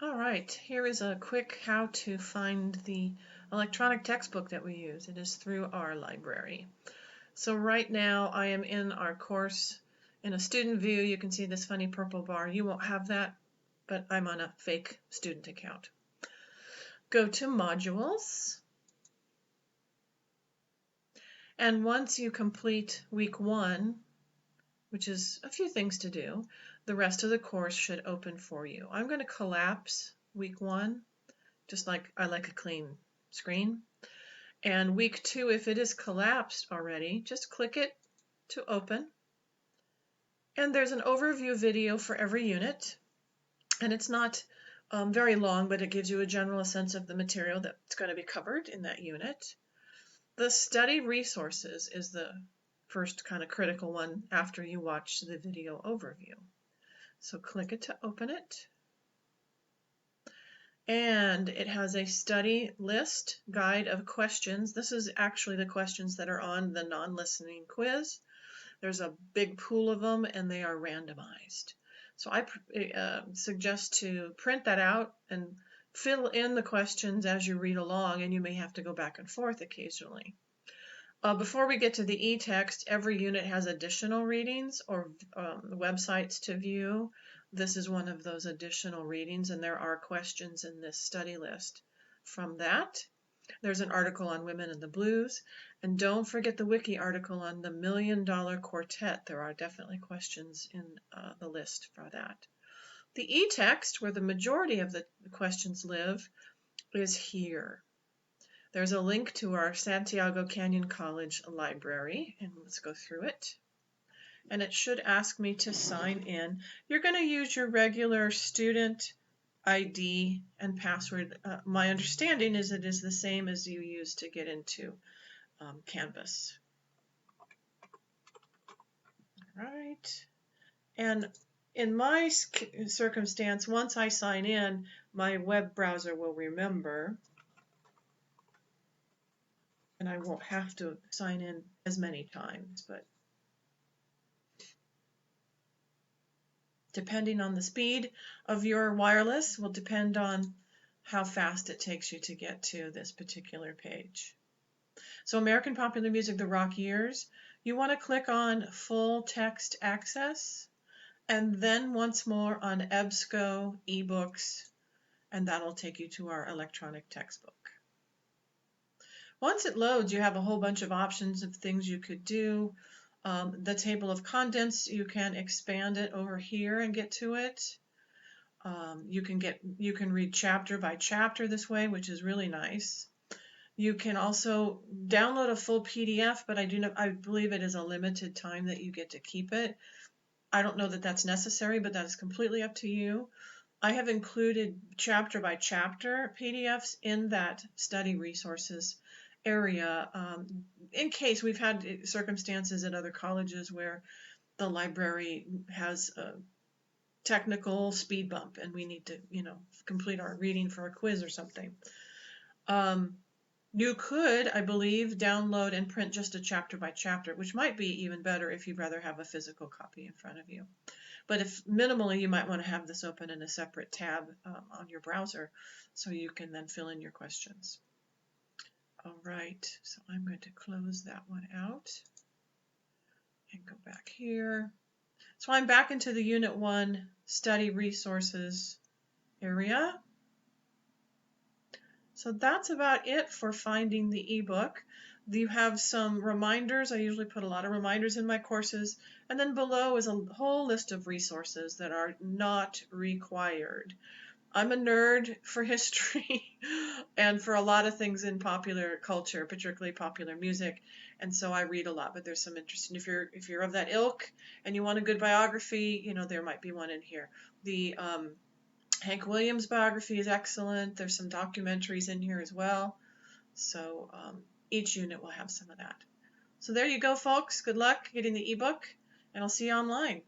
All right, here is a quick how to find the electronic textbook that we use. It is through our library. So right now I am in our course in a student view. You can see this funny purple bar. You won't have that, but I'm on a fake student account. Go to Modules, and once you complete week 1, which is a few things to do, the rest of the course should open for you. I'm going to collapse week 1, just like I like a clean screen. And week 2, if it is collapsed already, just click it to open. And there's an overview video for every unit. And it's not very long, but it gives you a general sense of the material that's going to be covered in that unit. The study resources is the first kind of critical one after you watch the video overview. So click it to open it. And it has a study list guide of questions. This is actually the questions that are on the non-listening quiz. There's a big pool of them and they are randomized. So I suggest to print that out and fill in the questions as you read along, and you may have to go back and forth occasionally. Before we get to the eText, every unit has additional readings or websites to view. This is one of those additional readings, and there are questions in this study list. From that, there's an article on women in the blues, and don't forget the wiki article on the $1 Million Quartet. There are definitely questions in the list for that. The eText, where the majority of the questions live, is here. There's a link to our Santiago Canyon College library, and let's go through it. And it should ask me to sign in. You're going to use your regular student ID and password. My understanding is it is the same as you use to get into Canvas. All right. And in my circumstance, once I sign in, my web browser will remember, and I won't have to sign in as many times, but depending on the speed of your wireless will depend on how fast it takes you to get to this particular page. So American Popular Music, the Rock Years, you want to click on Full Text Access, and then once more on EBSCO, eBooks, and that'll take you to our electronic textbook. Once it loads, you have a whole bunch of options of things you could do. The table of contents, you can expand it over here and get to it. You can read chapter by chapter this way, which is really nice. You can also download a full PDF, but I believe it is a limited time that you get to keep it. I don't know that that's necessary, but that is completely up to you. I have included chapter by chapter PDFs in that study resources area in case we've had circumstances at other colleges where the library has a technical speed bump and we need to, complete our reading for a quiz or something. You could, I believe, download and print just a chapter by chapter, which might be even better if you'd rather have a physical copy in front of you. But if minimally, you might want to have this open in a separate tab on your browser so you can then fill in your questions. All right, so I'm going to close that one out and go back here. So I'm back into the Unit 1 Study Resources area. So that's about it for finding the ebook. You have some reminders. I usually put a lot of reminders in my courses. And then below is a whole list of resources that are not required. I'm a nerd for history and for a lot of things in popular culture, particularly popular music, and so I read a lot, but there's some interesting, if you're of that ilk and you want a good biography, there might be one in here. The Hank Williams biography is excellent. There's some documentaries in here as well, so each unit will have some of that. So there you go, folks. Good luck getting the ebook, and I'll see you online.